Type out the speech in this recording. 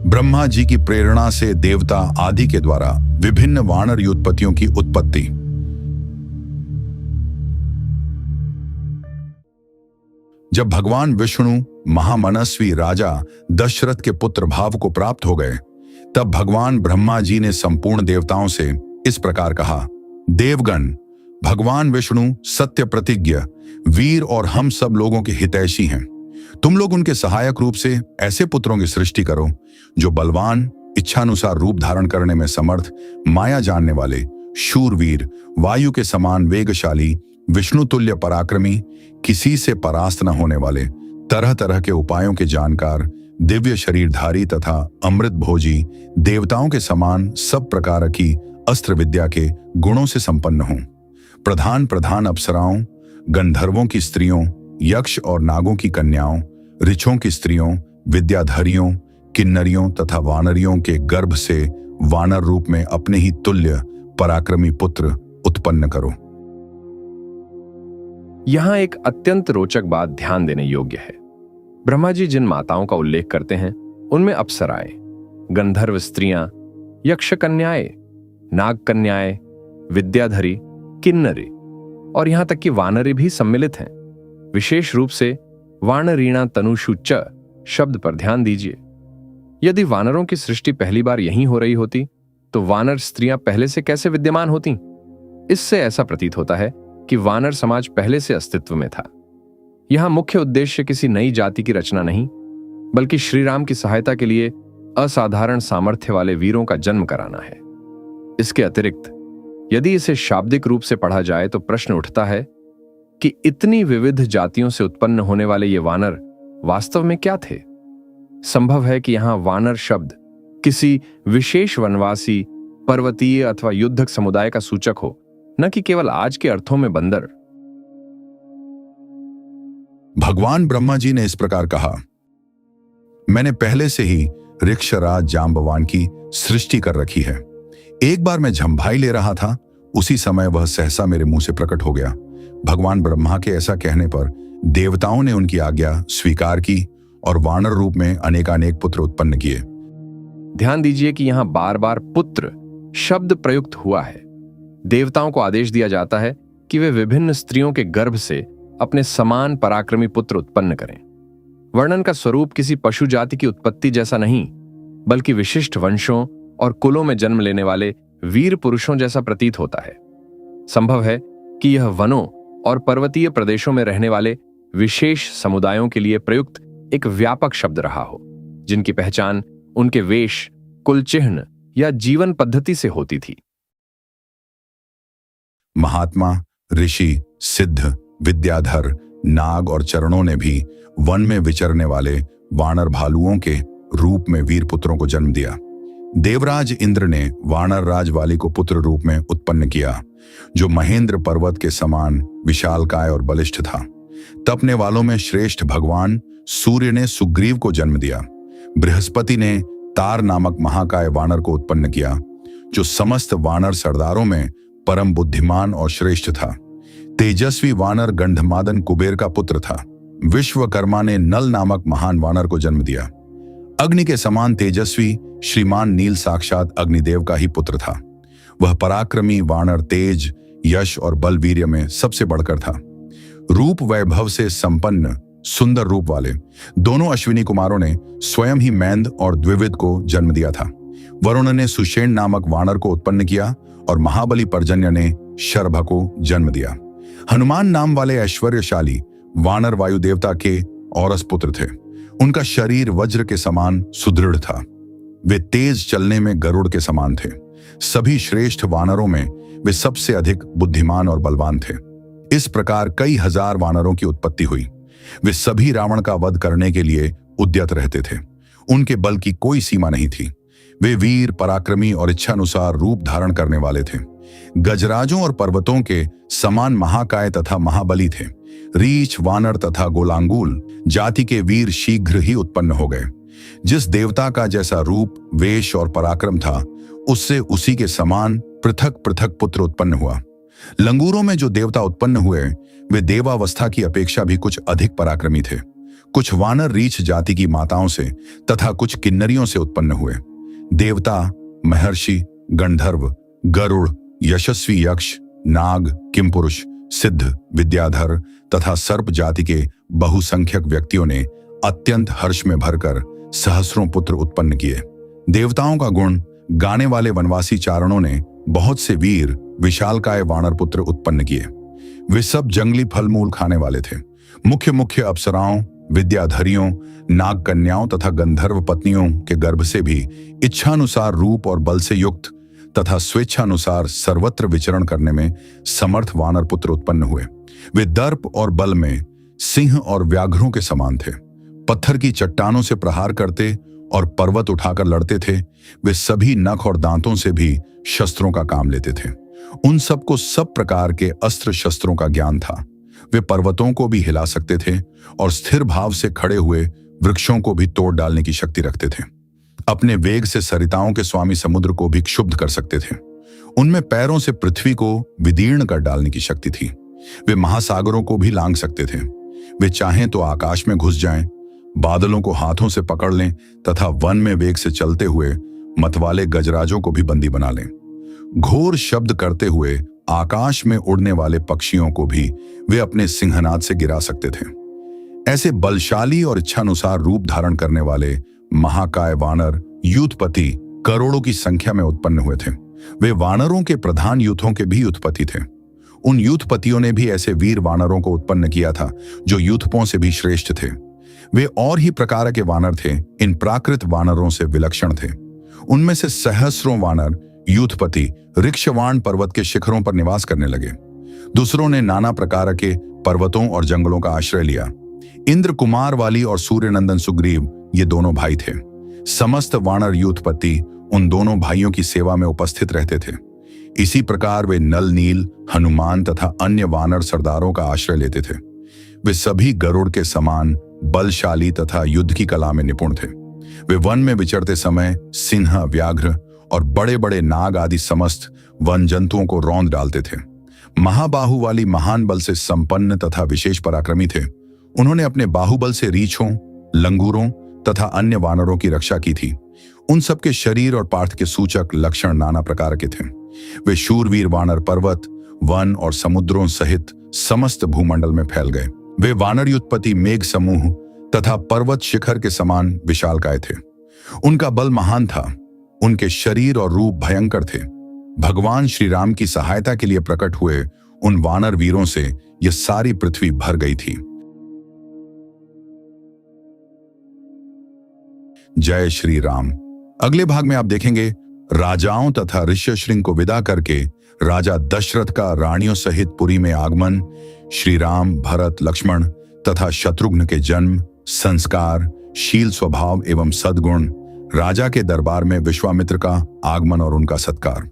ब्रह्मा जी की प्रेरणा से देवता आदि के द्वारा विभिन्न वानर युत्पत्तियों की उत्पत्ति। जब भगवान विष्णु महामनस्वी राजा दशरथ के पुत्र भाव को प्राप्त हो गए, तब भगवान ब्रह्मा जी ने संपूर्ण देवताओं से इस प्रकार कहा, देवगण, भगवान विष्णु सत्य प्रतिज्ञ वीर और हम सब लोगों के हितैषी हैं। तुम लोग उनके सहायक रूप से ऐसे पुत्रों की सृष्टि करो जो बलवान, इच्छानुसार रूप धारण करने में समर्थ, माया जानने वाले, शूरवीर, वायु के समान वेगशाली, विष्णु तुल्य पराक्रमी, किसी से परास्त न होने वाले, तरह तरह के उपायों के जानकार, दिव्य शरीरधारी तथा अमृत भोजी, देवताओं के समान सब प्रकार की अस्त्र विद्या के गुणों से संपन्न हों। प्रधान प्रधान अप्सराओं, गंधर्वों की स्त्रियों, यक्ष और नागों की कन्याओं, ऋषों की स्त्रियों, विद्याधरियों, किन्नरियों तथा वानरियों के गर्भ से वानर रूप में अपने ही तुल्य पराक्रमी पुत्र उत्पन्न करो। यहां एक अत्यंत रोचक बात ध्यान देने योग्य है। ब्रह्मा जी जिन माताओं का उल्लेख करते हैं उनमें अप्सराएं, गंधर्व स्त्रियां, यक्ष कन्याएं, नाग कन्याएं, विद्याधरी, किन्नरी और यहां तक कि वानरी भी सम्मिलित हैं। विशेष रूप से वानरीणा तनुषु च शब्द पर ध्यान दीजिए। यदि वानरों की सृष्टि पहली बार यहीं हो रही होती तो वानर स्त्रियां पहले से कैसे विद्यमान होती? इससे ऐसा प्रतीत होता है कि वानर समाज पहले से अस्तित्व में था। यहां मुख्य उद्देश्य किसी नई जाति की रचना नहीं, बल्कि श्री राम की सहायता के लिए असाधारण सामर्थ्य वाले वीरों का जन्म कराना है। इसके अतिरिक्त यदि इसे शाब्दिक रूप से पढ़ा जाए तो प्रश्न उठता है कि इतनी विविध जातियों से उत्पन्न होने वाले ये वानर वास्तव में क्या थे? संभव है कि यहां वानर शब्द किसी विशेष वनवासी, पर्वतीय अथवा युद्धक समुदाय का सूचक हो, न कि केवल आज के अर्थों में बंदर। भगवान ब्रह्मा जी ने इस प्रकार कहा, मैंने पहले से ही ऋक्षराज जांबवान की सृष्टि कर रखी है। एक बार मैं झंभाई ले रहा था, उसी समय वह सहसा मेरे मुंह से प्रकट हो गया। भगवान ब्रह्मा के ऐसा कहने पर देवताओं ने उनकी आज्ञा स्वीकार की और वानर रूप में अनेकानेक पुत्र उत्पन्न किए। ध्यान दीजिए कि यहां बार बार पुत्र शब्द प्रयुक्त हुआ है। देवताओं को आदेश दिया जाता है कि वे विभिन्न स्त्रियों के गर्भ से अपने समान पराक्रमी पुत्र उत्पन्न करें। वर्णन का स्वरूप किसी पशु जाति की उत्पत्ति जैसा नहीं, बल्कि विशिष्ट वंशों और कुलों में जन्म लेने वाले वीर पुरुषों जैसा प्रतीत होता है। संभव है कि यह वनों और पर्वतीय प्रदेशों में रहने वाले विशेष समुदायों के लिए प्रयुक्त एक व्यापक शब्द रहा हो, जिनकी पहचान उनके वेश, कुल चिह्न या जीवन पद्धति से होती थी। महात्मा, ऋषि, सिद्ध, विद्याधर, नाग और चरणों ने भी वन में विचरने वाले वानर भालुओं के रूप में वीर पुत्रों को जन्म दिया। देवराज इंद्र ने वानर राज वाली को पुत्र रूप में उत्पन्न किया, जो महेंद्र पर्वत के समान विशालकाय और बलिष्ठ था। तपने वालों में श्रेष्ठ भगवान सूर्य ने सुग्रीव को जन्म दिया। बृहस्पति ने तार नामक महाकाय वानर को उत्पन्न किया, जो समस्त वानर सरदारों में परम बुद्धिमान और श्रेष्ठ था। तेजस्वी वानर गंधमादन कुबेर का पुत्र था। विश्वकर्मा ने नल नामक महान वानर को जन्म दिया। अग्नि के समान तेजस्वी श्रीमान नील साक्षात अग्निदेव का ही पुत्र था। वह पराक्रमी वानर तेज, यश और बलवीर्य में सबसे बढ़कर था। रूप वैभव से संपन्न सुंदर रूप वाले दोनों अश्विनी कुमारों ने स्वयं ही मैंद और द्विविद को जन्म दिया था। वरुण ने सुषेण नामक वानर को उत्पन्न किया और महाबली पर्जन्य ने शर्भ को जन्म दिया। हनुमान नाम वाले ऐश्वर्यशाली वानर वायु देवता के औरस पुत्र थे। उनका शरीर वज्र के समान सुदृढ़ था। वे तेज चलने में गरुड़ के समान थे। सभी श्रेष्ठ वानरों में वे सबसे अधिक बुद्धिमान और बलवान थे। इस प्रकार कई हजार वानरों की उत्पत्ति हुई। वे सभी रावण का वध करने के लिए उद्यत रहते थे। उनके बल की कोई सीमा नहीं थी। वे वीर, पराक्रमी और इच्छानुसार रूप धारण करने वाले थे। गजराजों और पर्वतों के समान महाकाय तथा महाबली थे। रीछ, वानर तथा गोलांगुल जाति के वीर शीघ्र ही उत्पन्न हो गए। जिस देवता का जैसा रूप, वेश और पराक्रम था, उससे उसी के समान पृथक पृथक पुत्र उत्पन्न हुआ। लंगूरों में जो देवता उत्पन्न हुए वे देवावस्था की अपेक्षा भी कुछ अधिक पराक्रमी थे। कुछ वानर रीछ जाति की माताओं से तथा कुछ किन्नरियों से उत्पन्न हुए। देवता, महर्षि, गंधर्व, गरुड़, यशस्वी यक्ष, नाग, किमपुरुष, सिद्ध, विद्याधर तथा सर्प जाति के बहुसंख्यक व्यक्तियों ने अत्यंत हर्ष में भरकर सहस्रों पुत्र उत्पन्न किए। देवताओं का गुण गाने वाले वनवासी चारणों ने बहुत से वीर विशालकाय वानर पुत्र उत्पन्न किए। वे सब जंगली फल मूल खाने वाले थे। मुख्य मुख्य अप्सराओं, विद्याधरियों, नाग कन्याओं तथा गंधर्व पत्नियों के गर्भ से भी इच्छानुसार रूप और बल से युक्त तथा स्वेच्छानुसार सर्वत्र विचरण करने में समर्थ वानर पुत्र उत्पन्न हुए। वे दर्प और बल में सिंह और व्याघ्रों के समान थे। पत्थर की चट्टानों से प्रहार करते और पर्वत उठाकर लड़ते थे। वे सभी नख और दांतों से भी शस्त्रों का काम लेते थे। उन सबको सब प्रकार के अस्त्र शस्त्रों का ज्ञान था। वे पर्वतों को भी हिला सकते थे और स्थिर भाव से खड़े हुए वृक्षों को भी तोड़ डालने की शक्ति रखते थे। अपने वेग से सरिताओं के स्वामी समुद्र को भी क्षुब्ध कर सकते थे। उनमें पैरों से पृथ्वी को विदीर्ण कर डालने की शक्ति थी। वे महासागरों को भी लांघ सकते थे। वे चाहें तो आकाश में घुस जाएं, बादलों को हाथों से पकड़ लें तथा वन में वेग से चलते हुए मतवाले गजराजों को भी बंदी बना लें। घोर शब्द करते हुए आकाश में उड़ने वाले पक्षियों को भी वे अपने सिंहनाद से गिरा सकते थे। ऐसे बलशाली और इच्छानुसार रूप धारण करने वाले महाकाय वानर यूथपति करोड़ों की संख्या में उत्पन्न हुए थे। वे वानरों के प्रधान यूथों के भी उत्पत्ति थे। उन यूथपतियों ने भी ऐसे वीर वानरों को उत्पन्न किया था जो यूथपों से भी श्रेष्ठ थे। वे और ही प्रकार के वानर थे, इन प्राकृत वानरों से विलक्षण थे। उनमें से सहस्रों वानर यूथपति ऋक्षवाण पर्वत के शिखरों पर निवास करने लगे। दूसरों ने नाना प्रकार के पर्वतों और जंगलों का आश्रय लिया। इंद्र कुमार वाली और सूर्यनंदन सुग्रीव ये दोनों भाई थे। समस्त वानर यूथपति उन दोनों भाइयों की सेवा में उपस्थित रहते थे। इसी प्रकार वे नल नील, हनुमान तथा अन्य वानर सरदारों का आश्रय लेते थे। वे सभी गरुड़ के समान बलशाली तथा युद्ध की कला में निपुण थे। वे वन में विचरते समय सिंह, व्याघ्र और बड़े बड़े नाग आदि समस्त वन जंतुओं को रौंद डालते थे। महाबाहु वाली महान बल से संपन्न तथा विशेष पराक्रमी थे। उन्होंने अपने बाहुबल से रीछों, लंगूरों तथा अन्य वानरों की रक्षा की थी। उन सबके शरीर और पार्थ के सूचक लक्षण नाना प्रकार के थे। वे शूरवीर वानर पर्वत, वन और समुद्रों सहित समस्त भूमंडल में फैल गए। वे वानर युत्पत्ति मेघ समूह तथा पर्वत शिखर के समान विशालकाय थे। उनका बल महान था। उनके शरीर और रूप भयंकर थे। भगवान श्री राम की सहायता के लिए प्रकट हुए उन वानर वीरों से यह सारी पृथ्वी भर गई थी। जय श्री राम। अगले भाग में आप देखेंगे राजाओं तथा ऋष्यशृंग को विदा करके राजा दशरथ का रानियों सहित पुरी में आगमन, श्री राम, भरत, लक्ष्मण तथा शत्रुघ्न के जन्म, संस्कार, शील स्वभाव एवं सद्गुण, राजा के दरबार में विश्वामित्र का आगमन और उनका सत्कार।